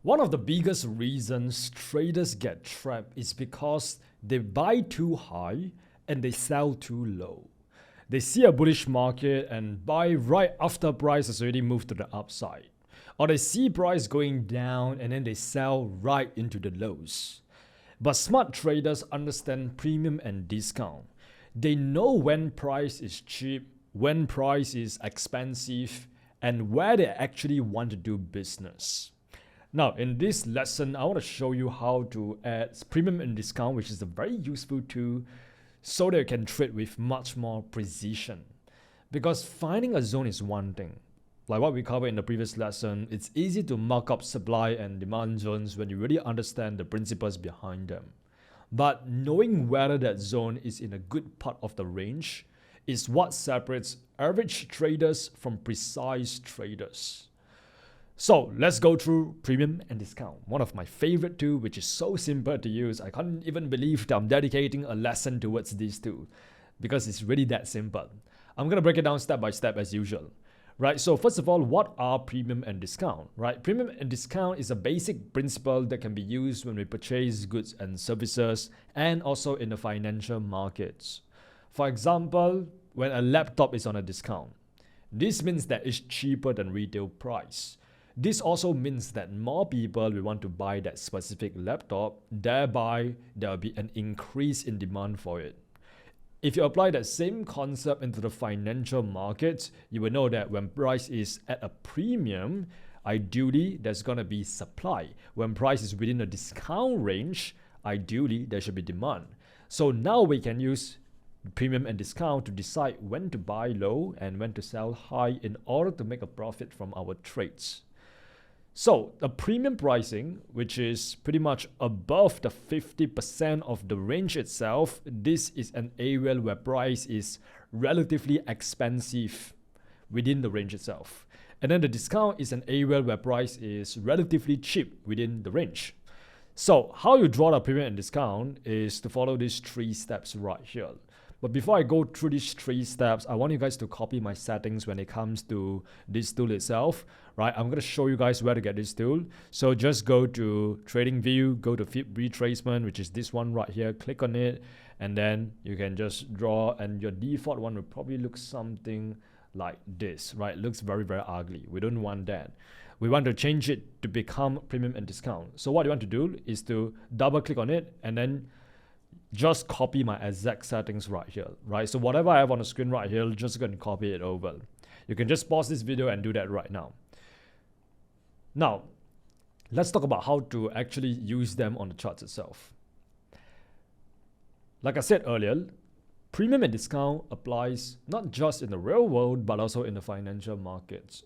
One of the biggest reasons traders get trapped is because they buy too high and they sell too low. They see a bullish market and buy right after price has already moved to the upside. Or they see price going down and then they sell right into the lows. But smart traders understand premium and discount. They know when price is cheap, when price is expensive, and where they actually want to do business. Now, in this lesson, I want to show you how to add premium and discount, which is a very useful tool so that you can trade with much more precision. Because finding a zone is one thing. Like what we covered in the previous lesson, it's easy to mark up supply and demand zones when you really understand the principles behind them. But knowing whether that zone is in a good part of the range is what separates average traders from precise traders. So let's go through premium and discount, one of my favorite tools, which is so simple to use. I can't even believe that I'm dedicating a lesson towards these two because it's really that simple. I'm going to break it down step by step as usual. Right, so first of all, what are premium and discount? Right, premium and discount is a basic principle that can be used when we purchase goods and services and also in the financial markets. For example, when a laptop is on a discount, this means that it's cheaper than retail price. This also means that more people will want to buy that specific laptop, thereby there will be an increase in demand for it. If you apply that same concept into the financial markets, you will know that when price is at a premium, ideally there's going to be supply. When price is within a discount range, ideally there should be demand. So now we can use premium and discount to decide when to buy low and when to sell high in order to make a profit from our trades. So the premium pricing, which is pretty much above the 50% of the range itself, this is an area where price is relatively expensive within the range itself. And then the discount is an area where price is relatively cheap within the range. So how you draw the premium and discount is to follow these three steps right here. But before I go through these three steps, I want you guys to copy my settings when it comes to this tool itself, right? I'm going to show you guys where to get this tool. So just go to Trading View, go to Fib Retracement, which is this one right here. Click on it, and then you can just draw, and your default one will probably look something like this, right? It looks very, very ugly. We don't want that. We want to change it to become premium and discount. So what you want to do is to double click on it, and then just copy my exact settings right here, right? So whatever I have on the screen right here, just going to copy it over. You can just pause this video and do that right now. Now, let's talk about how to actually use them on the charts itself. Like I said earlier, premium and discount applies not just in the real world, but also in the financial markets.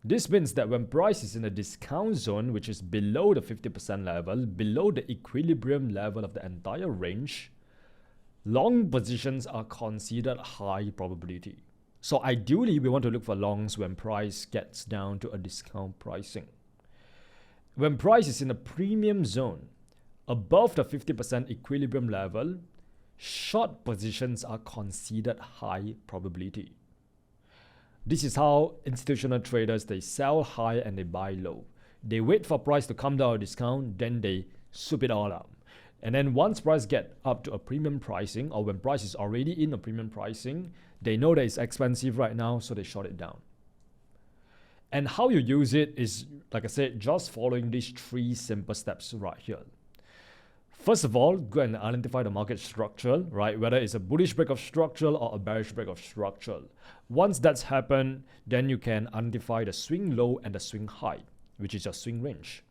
This means that when price is in a discount zone, which is below the 50% level, below the equilibrium level of the entire range, long positions are considered high probability. So ideally, we want to look for longs when price gets down to a discount pricing. When price is in a premium zone, above the 50% equilibrium level, short positions are considered high probability. This is how institutional traders, they sell high and they buy low. They wait for price to come down a discount, then they soup it all up. And then once price get up to a premium pricing, or when price is already in a premium pricing, they know that it's expensive right now, so they short it down. And how you use it is, like I said, just following these three simple steps right here. First of all, go and identify the market structure, right? Whether it's a bullish break of structural or a bearish break of structural. Once that's happened, then you can identify the swing low and the swing high, which is your swing range.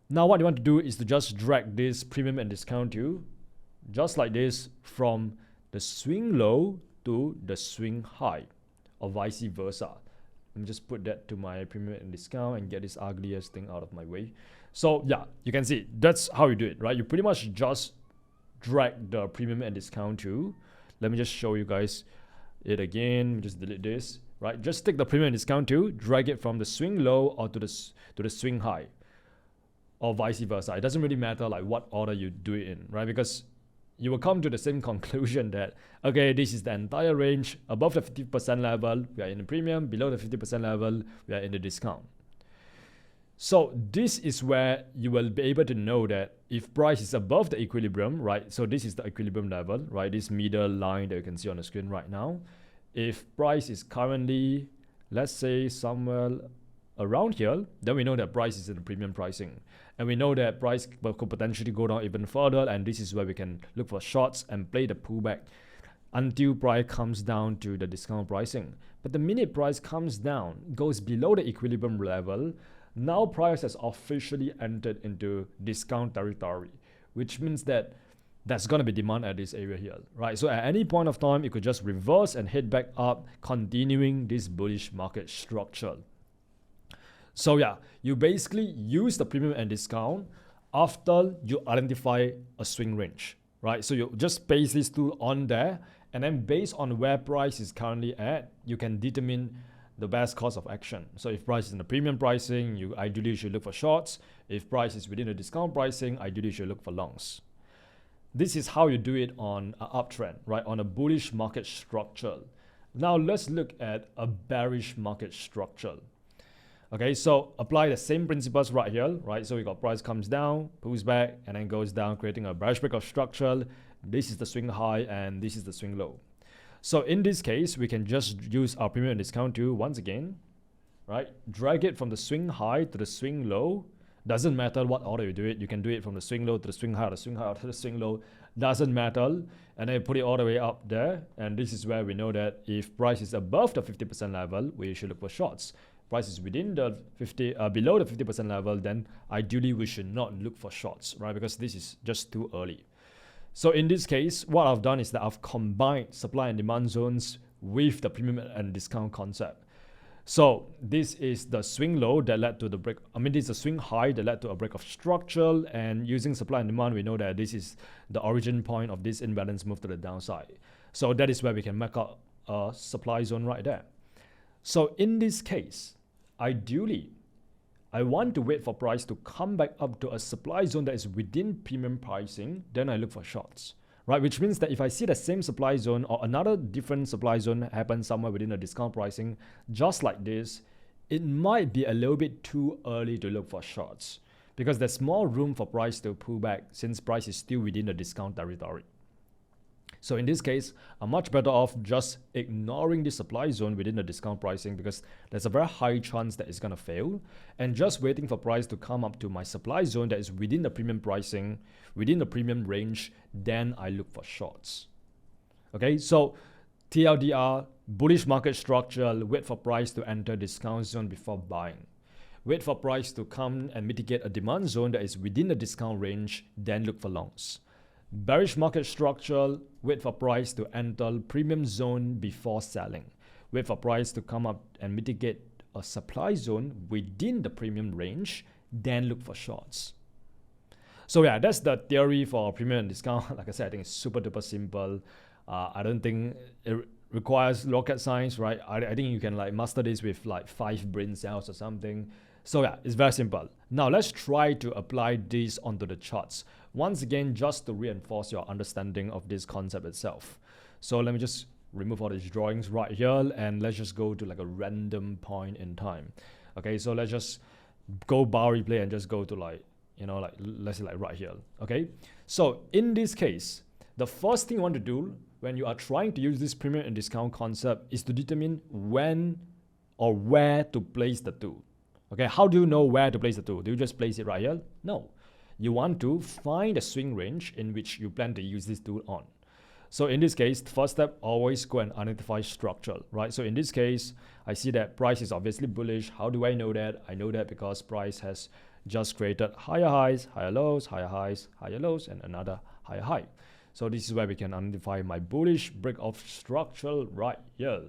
Now what you want to do is to just drag this premium and discount to, just like this, from the swing low to the swing high, or vice versa. Let me just put that to my premium and discount and get this ugliest thing out of my way. So yeah, you can see that's how you do it, right? You pretty much just drag the premium and discount to. Let me just show you guys it again. Just delete this, right? Just take the premium and discount to, drag it from the swing low or to the swing high, or vice versa. It doesn't really matter like what order you do it in, right? Because you will come to the same conclusion that, okay, this is the entire range. Above the 50% level, we are in the premium. Below the 50% level, we are in the discount. So this is where you will be able to know that if price is above the equilibrium, right? So this is the equilibrium level, right? This middle line that you can see on the screen right now. If price is currently, let's say somewhere around here, then we know that price is in the premium pricing. And we know that price could potentially go down even further. And this is where we can look for shorts and play the pullback until price comes down to the discount pricing. But the minute price comes down, goes below the equilibrium level, now price has officially entered into discount territory, which means that that's going to be demand at this area here, right? So at any point of time, it could just reverse and head back up, continuing this bullish market structure. So yeah, you basically use the premium and discount after you identify a swing range, right? So you just paste this tool on there, and then based on where price is currently at, you can determine the best course of action. So if price is in the premium pricing, you ideally should look for shorts. If price is within the discount pricing, ideally you should look for longs. This is how you do it on an uptrend, right? On a bullish market structure. Now let's look at a bearish market structure. Okay, so apply the same principles right here, right? So we got price comes down, pulls back, and then goes down, creating a bearish break of structure. This is the swing high, and this is the swing low. So in this case, we can just use our premium and discount tool once again, right? Drag it from the swing high to the swing low. Doesn't matter what order you do it. You can do it from the swing low to the swing high, the swing high to the swing low. Doesn't matter. And then put it all the way up there. And this is where we know that if price is above the 50% level, we should look for shorts. Price is within the below the 50% level, then ideally we should not look for shorts, right? Because this is just too early. So in this case, what I've done is that I've combined supply and demand zones with the premium and discount concept. So this is the swing low that led to the break. This is the swing high that led to a break of structure. And using supply and demand, we know that this is the origin point of this imbalance move to the downside. So that is where we can make out a supply zone right there. So in this case, ideally, I want to wait for price to come back up to a supply zone that is within premium pricing, then I look for shorts, right? Which means that if I see the same supply zone or another different supply zone happen somewhere within the discount pricing, just like this, it might be a little bit too early to look for shorts because there's more room for price to pull back since price is still within the discount territory. So in this case, I'm much better off just ignoring the supply zone within the discount pricing because there's a very high chance that it's going to fail, and just waiting for price to come up to my supply zone that is within the premium pricing, within the premium range, then I look for shorts. Okay, so TLDR, bullish market structure, wait for price to enter discount zone before buying. Wait for price to come and mitigate a demand zone that is within the discount range, then look for longs. Bearish market structure, wait for price to enter premium zone before selling. Wait for price to come up and mitigate a supply zone within the premium range, then look for shorts. So yeah, that's the theory for premium and discount. Like I said, I think it's super duper simple. I don't think it requires rocket science, right? I think you can like master this with like 5 brain cells or something. So yeah, it's very simple. Now let's try to apply this onto the charts. Once again, just to reinforce your understanding of this concept itself. So let me just remove all these drawings right here and let's just go to like a random point in time. Okay, so let's just go bar replay and just go to like, let's say like right here. Okay, so in this case, the first thing you want to do when you are trying to use this premium and discount concept is to determine when or where to place the tool. Okay, how do you know where to place the tool? Do you just place it right here? No. You want to find a swing range in which you plan to use this tool on. So in this case, the first step, always go and identify structure, right? So in this case, I see that price is obviously bullish. How do I know that? I know that because price has just created higher highs, higher lows, higher highs, higher lows, and another higher high. So this is where we can identify my bullish break of structure right here.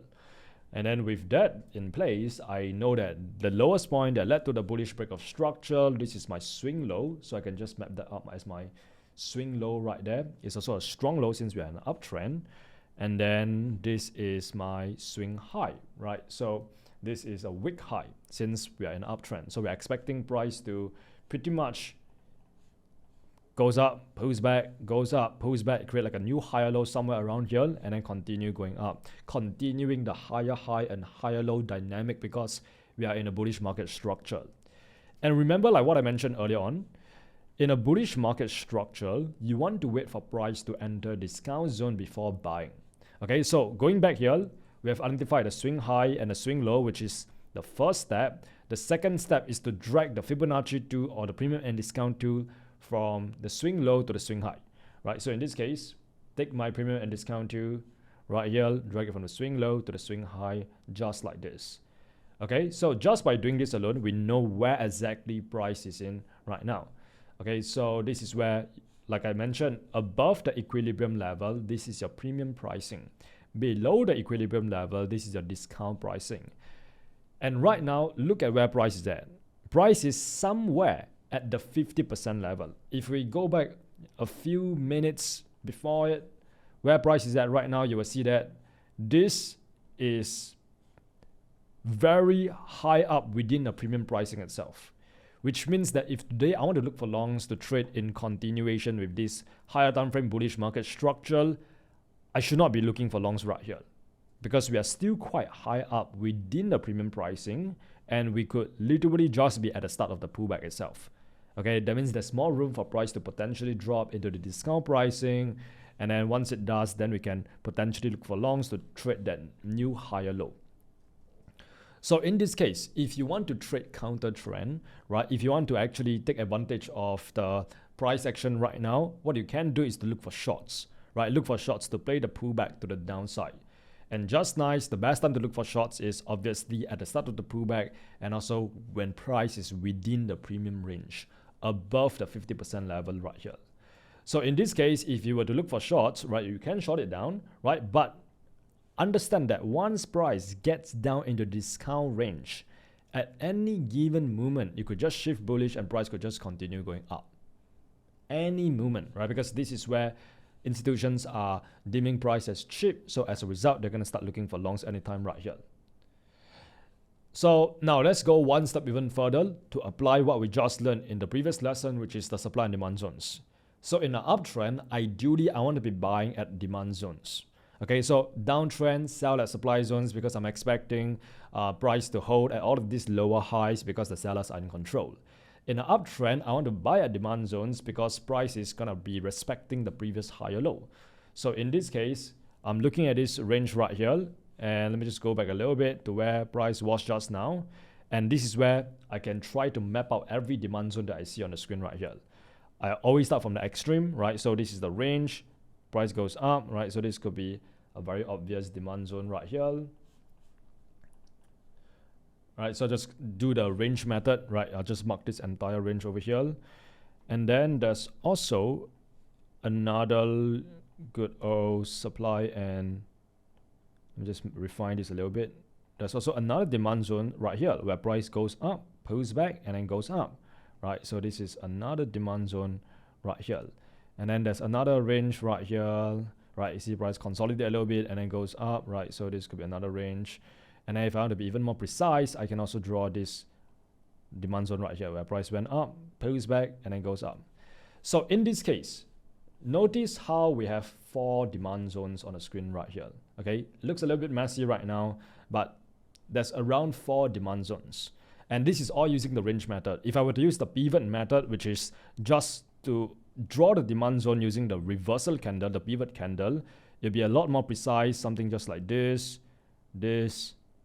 And then with that in place, I know that the lowest point that led to the bullish break of structure, this is my swing low. So I can just map that up as my swing low right there. It's also a strong low since we are in an uptrend. And then this is my swing high, right? So this is a weak high since we are in an uptrend. So we're expecting price to pretty much goes up, pulls back, goes up, pulls back, create like a new higher low somewhere around here, and then continue going up, continuing the higher high and higher low dynamic because we are in a bullish market structure. And remember, like what I mentioned earlier on, in a bullish market structure, you want to wait for price to enter discount zone before buying. Okay, so going back here, we have identified the swing high and the swing low, which is the first step. The second step is to drag the Fibonacci tool or the premium and discount tool from the swing low to the swing high, right? So in this case, take my premium and discount tool right here, drag it from the swing low to the swing high, just like this. Okay, so just by doing this alone, we know where exactly price is in right now. Okay, so this is where, like I mentioned, above the equilibrium level, this is your premium pricing. Below the equilibrium level, this is your discount pricing. And right now, look at where price is at. Price is somewhere at the 50% level. If we go back a few minutes before it, where price is at right now, you will see that this is very high up within the premium pricing itself. Which means that if today I want to look for longs to trade in continuation with this higher time frame bullish market structure, I should not be looking for longs right here, because we are still quite high up within the premium pricing, and we could literally just be at the start of the pullback itself. Okay, that means there's more room for price to potentially drop into the discount pricing, and then once it does, then we can potentially look for longs to trade that new higher low. So in this case, if you want to trade counter trend, right, if you want to actually take advantage of the price action right now, what you can do is to look for shorts, right? Look for shorts to play the pullback to the downside. And just nice, the best time to look for shorts is obviously at the start of the pullback, and also when price is within the premium range, above the 50% level right here. So in this case, if you were to look for shorts, right, you can short it down, right? But understand that once price gets down into discount range, at any given moment, you could just shift bullish and price could just continue going up. Any moment, right? Because this is where institutions are deeming price as cheap. So as a result, they're going to start looking for longs anytime right here. So now let's go one step even further to apply what we just learned in the previous lesson, which is the supply and demand zones. So in an uptrend, ideally, I want to be buying at demand zones. Okay, so downtrend, sell at supply zones because I'm expecting price to hold at all of these lower highs because the sellers are in control. In an uptrend, I want to buy at demand zones because price is going to be respecting the previous higher low. So in this case, I'm looking at this range right here. And let me just go back a little bit to where price was just now. And this is where I can try to map out every demand zone that I see on the screen right here. I always start from the extreme, right? So this is the range. Price goes up, right? So this could be a very obvious demand zone right here. Right, so just do the range method, right? I'll just mark this entire range over here. And then there's also another good old supply, and let me just refine this a little bit. There's also another demand zone right here where price goes up, pulls back, and then goes up, right? So this is another demand zone right here. And then there's another range right here, right? You see price consolidate a little bit and then goes up, right? So this could be another range. And then if I want to be even more precise, I can also draw this demand zone right here where price went up, pulls back, and then goes up. So in this case, notice how we have 4 demand zones on the screen right here. Okay, it looks a little bit messy right now, but there's around 4 demand zones. And this is all using the range method. If I were to use the pivot method, which is just to draw the demand zone using the reversal candle, the pivot candle, it'll be a lot more precise, something just like this,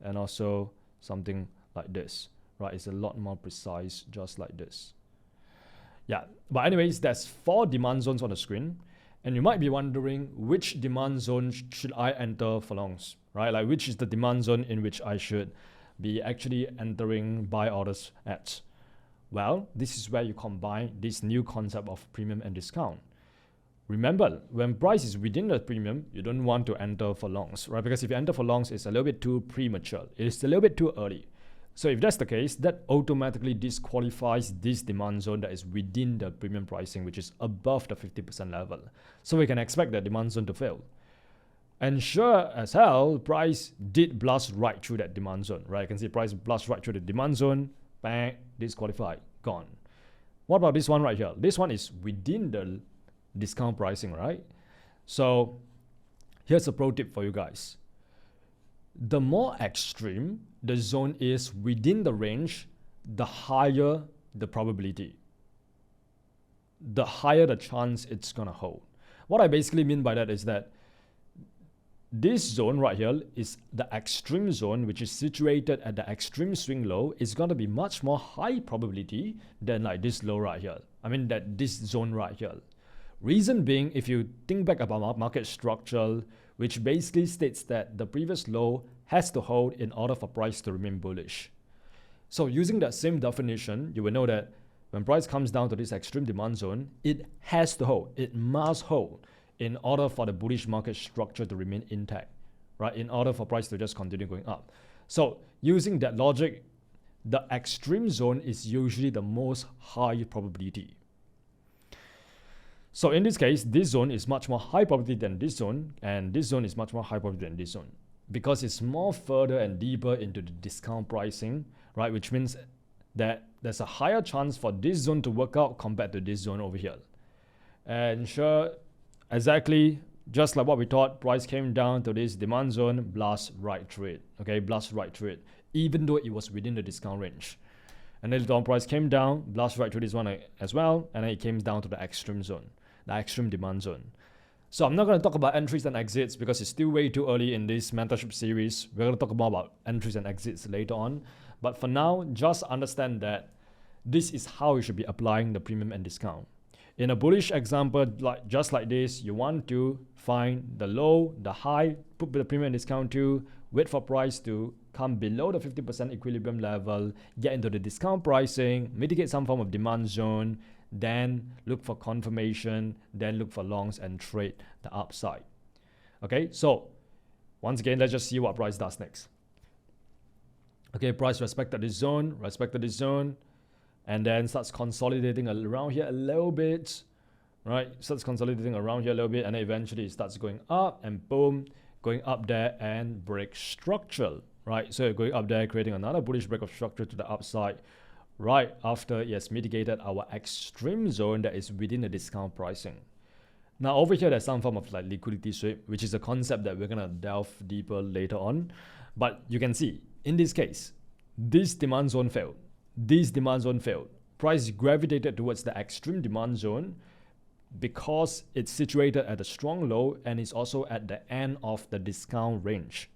and also something like this, right? It's a lot more precise, just like this. Yeah, but anyways, there's 4 demand zones on the screen. And you might be wondering, which demand zone should I enter for longs, right? Like, which is the demand zone in which I should be actually entering buy orders at? Well, this is where you combine this new concept of premium and discount. Remember, when price is within the premium, you don't want to enter for longs, right? Because if you enter for longs, it's a little bit too premature. It is a little bit too early. So if that's the case, that automatically disqualifies this demand zone that is within the premium pricing, which is above the 50% level. So we can expect that demand zone to fail. And sure as hell, price did blast right through that demand zone, right? You can see price blast right through the demand zone, bang, disqualified, gone. What about this one right here? This one is within the discount pricing, right? So here's a pro tip for you guys. The more extreme the zone is within the range, the higher the probability, the higher the chance it's gonna hold. What I basically mean by that is that this zone right here is the extreme zone, which is situated at the extreme swing low. Is going to be much more high probability than like this low right here. I mean that this zone right here. Reason being, if you think back about market structure, which basically states that the previous low has to hold in order for price to remain bullish. So using that same definition, you will know that when price comes down to this extreme demand zone, it has to hold, it must hold in order for the bullish market structure to remain intact, right? In order for price to just continue going up. So using that logic, the extreme zone is usually the most high probability. So in this case, this zone is much more high probability than this zone, and this zone is much more high probability than this zone because it's more further and deeper into the discount pricing, right? Which means that there's a higher chance for this zone to work out compared to this zone over here. And sure, exactly just like what we thought, price came down to this demand zone, blast right through it. Okay, blast right through it, even though it was within the discount range. And then the down price came down, blast right through this one as well, and then it came down to the extreme zone, the extreme demand zone. So I'm not going to talk about entries and exits because it's still way too early in this mentorship series. We're going to talk more about entries and exits later on. But for now, just understand that this is how you should be applying the premium and discount. In a bullish example, just like this, you want to find the low, the high, put the premium and discount to, wait for price to come below the 50% equilibrium level, get into the discount pricing, mitigate some form of demand zone, then look for confirmation, then look for longs and trade the upside. Okay, so once again, let's just see what price does next. Okay, price respected this zone, and then starts consolidating around here a little bit, right? Starts consolidating around here a little bit, and then eventually it starts going up, and boom, going up there and break structural, right? So going up there, creating another bullish break of structure to the upside, right after it has mitigated our extreme zone that is within the discount pricing. Now over here, there's some form of like liquidity sweep, which is a concept that we're gonna delve deeper later on. But you can see, in this case, this demand zone failed. This demand zone failed. Price gravitated towards the extreme demand zone because it's situated at a strong low and it's also at the end of the discount range.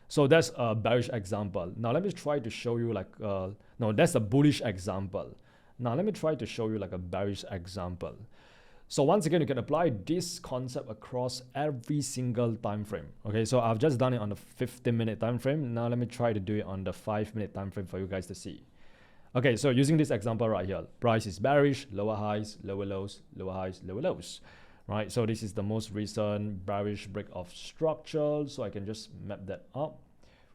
So that's a bearish example. Now let me try to show you like, no, that's a bullish example. Now let me try to show you like a bearish example. So once again, you can apply this concept across every single time frame. Okay, so I've just done it on the 15-minute time frame. Now let me try to do it on the 5-minute time frame for you guys to see. Okay, so using this example right here, price is bearish, lower highs, lower lows, lower highs, lower lows. Right, so this is the most recent bearish break of structure. So I can just map that up,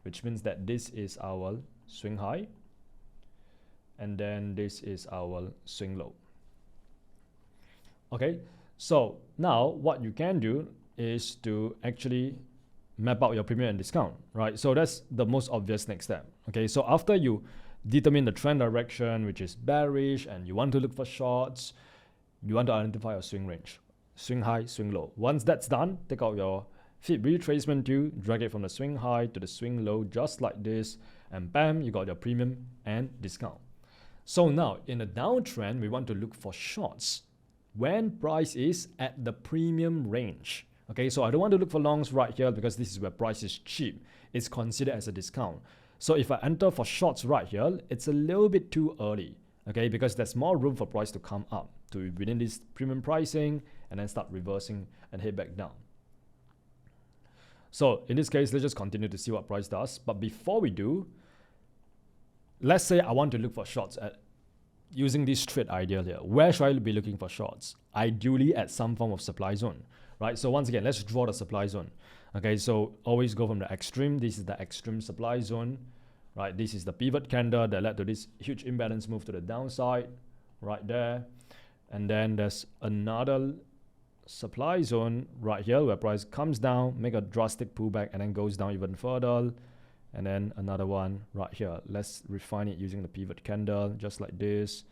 which means that this is our swing high, and then this is our swing low. Okay, so now what you can do is to actually map out your premium and discount, right? So that's the most obvious next step. Okay, so after you determine the trend direction, which is bearish, and you want to look for shorts, you want to identify a swing range, swing high, swing low. Once that's done, take out your Fib retracement tool, drag it from the swing high to the swing low, just like this, and bam, you got your premium and discount. So now in a downtrend, we want to look for shorts when price is at the premium range. Okay, so I don't want to look for longs right here because this is where price is cheap. It's considered as a discount. So if I enter for shorts right here, it's a little bit too early, okay, because there's more room for price to come up to within this premium pricing and then start reversing and head back down. So in this case, let's just continue to see what price does. But before we do, let's say I want to look for shorts at using this trade idea here. Where should I be looking for shorts? Ideally at some form of supply zone, right? So once again, let's draw the supply zone. Okay, so always go from the extreme. This is the extreme supply zone, right? This is the pivot candle that led to this huge imbalance move to the downside right there. And then there's another supply zone right here where price comes down, make a drastic pullback, and then goes down even further. And then another one right here. Let's refine it using the pivot candle, just like this.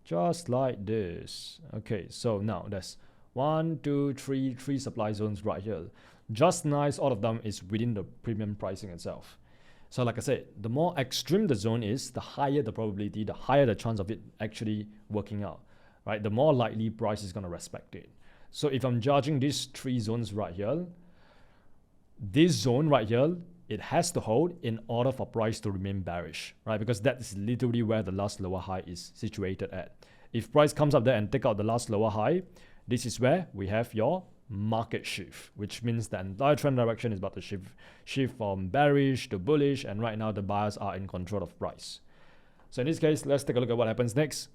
Just like this. Okay, so now there's 1, 2, 3, 3 supply zones right here. Just nice, all of them is within the premium pricing itself. So like I said, the more extreme the zone is, the higher the probability, the higher the chance of it actually working out, right? The more likely price is going to respect it. So if I'm judging these three zones right here, this zone right here, it has to hold in order for price to remain bearish, right? Because that is literally where the last lower high is situated at. If price comes up there and take out the last lower high, this is where we have your market shift, which means the entire trend direction is about to shift from bearish to bullish, and right now the buyers are in control of price. So in this case, let's take a look at what happens next.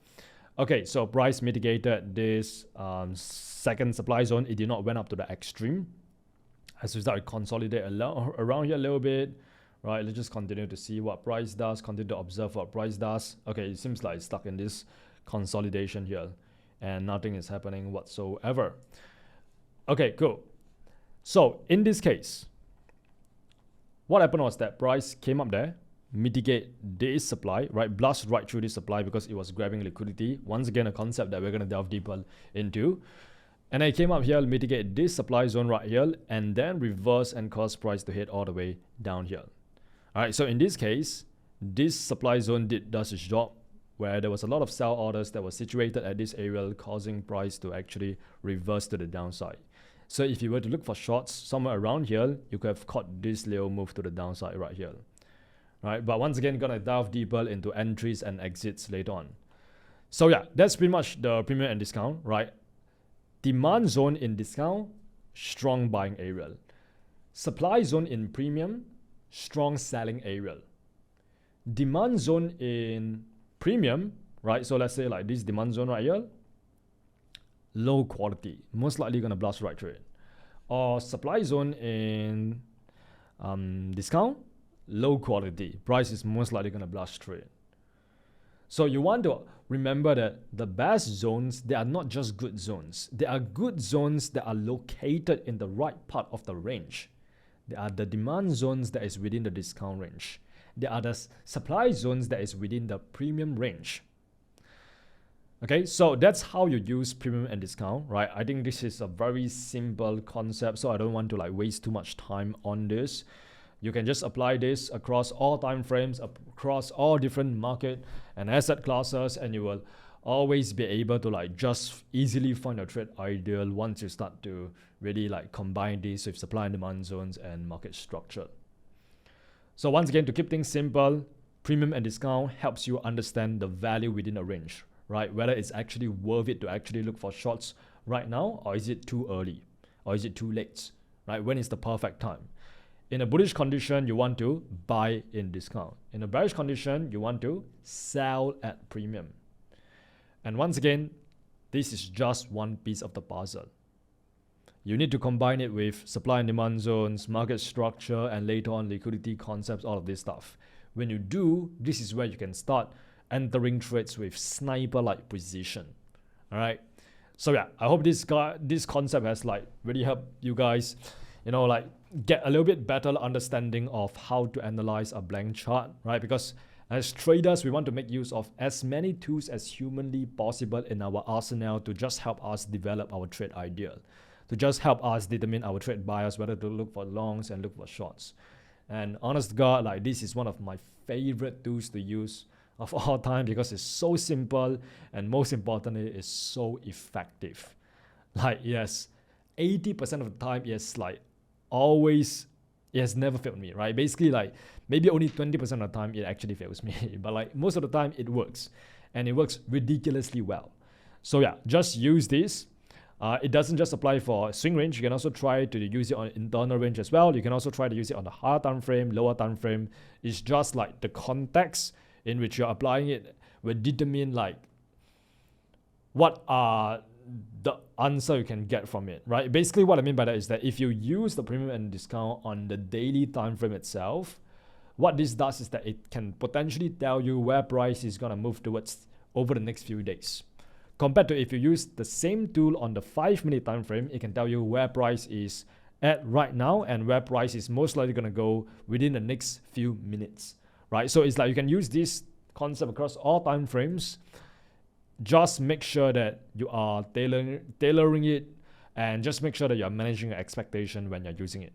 Okay, so price mitigated this second supply zone. It did not went up to the extreme. As we start to consolidate around here a little bit, right? Let's just continue to see what price does, continue to observe what price does. Okay, it seems like it's stuck in this consolidation here and nothing is happening whatsoever. Okay, cool. So in this case, what happened was that price came up there, mitigate this supply, right? Blast right through this supply because it was grabbing liquidity. Once again, a concept that we're going to delve deeper into. And I came up here, mitigate this supply zone right here, and then reverse and cause price to hit all the way down here. All right, so in this case, this supply zone does its job, where there was a lot of sell orders that were situated at this area, causing price to actually reverse to the downside. So if you were to look for shorts somewhere around here, you could have caught this little move to the downside right here. Right, but once again, gonna dive deeper into entries and exits later on. So yeah, that's pretty much the premium and discount, right? Demand zone in discount, strong buying area. Supply zone in premium, strong selling area. Demand zone in premium, right? So let's say like this demand zone right here, low quality, most likely gonna blast right through it. Or supply zone in discount, low quality, price is most likely gonna blast through it. So you want to remember that the best zones, they are not just good zones. They are good zones that are located in the right part of the range. They are the demand zones that is within the discount range. They are the supply zones that is within the premium range. Okay, so that's how you use premium and discount, right? I think this is a very simple concept, so I don't want to like waste too much time on this. You can just apply this across all time frames, across all different market and asset classes, and you will always be able to like just easily find a trade ideal once you start to really like combine this with supply and demand zones and market structure. So once again, to keep things simple, premium and discount helps you understand the value within a range, right? Whether it's actually worth it to actually look for shorts right now, or is it too early, or is it too late, right? When is the perfect time? In a bullish condition, you want to buy in discount. In a bearish condition, you want to sell at premium. And once again, this is just one piece of the puzzle. You need to combine it with supply and demand zones, market structure, and later on liquidity concepts, all of this stuff. When you do, this is where you can start entering trades with sniper-like precision. All right. So yeah, I hope this concept has like really helped you guys, you know, like get a little bit better understanding of how to analyze a blank chart, right? Because as traders, we want to make use of as many tools as humanly possible in our arsenal to just help us develop our trade idea, to just help us determine our trade bias, whether to look for longs and look for shorts. And honest to God, like this is one of my favorite tools to use of all time because it's so simple and most importantly, it's so effective. Like yes, 80% of the time, yes, like always, it has never failed me, right? Basically, like maybe only 20% of the time it actually fails me, but like most of the time it works, and it works ridiculously well. So yeah, just use this. It doesn't just apply for swing range. You can also try to use it on internal range as well. You can also try to use it on the higher time frame, lower time frame. It's just like the context in which you're applying it will determine like what are the answer you can get from it, right? Basically what I mean by that is that if you use the premium and discount on the daily time frame itself, what this does is that it can potentially tell you where price is going to move towards over the next few days. Compared to if you use the same tool on the 5-minute time frame, it can tell you where price is at right now and where price is most likely going to go within the next few minutes, right? So it's like you can use this concept across all time frames. Just make sure that you are tailoring it, and just make sure that you're managing your expectation when you're using it.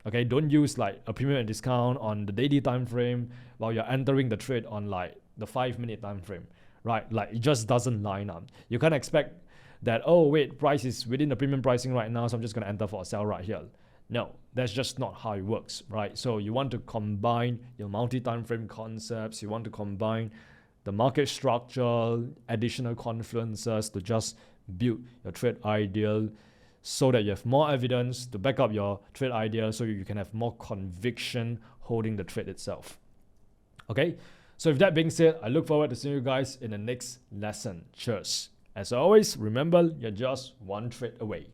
Okay, don't use like a premium and discount on the daily time frame while you're entering the trade on like the 5-minute time frame, right? Like it just doesn't line up. You can't expect that, oh wait, price is within the premium pricing right now, so I'm just going to enter for a sell right here. No, that's just not how it works, right? So you want to combine your multi-time frame concepts, you want to combine the market structure, additional confluences to just build your trade ideal, so that you have more evidence to back up your trade idea, so you can have more conviction holding the trade itself. Okay, so with that being said, I look forward to seeing you guys in the next lesson. Cheers. As always, remember, you're just one trade away.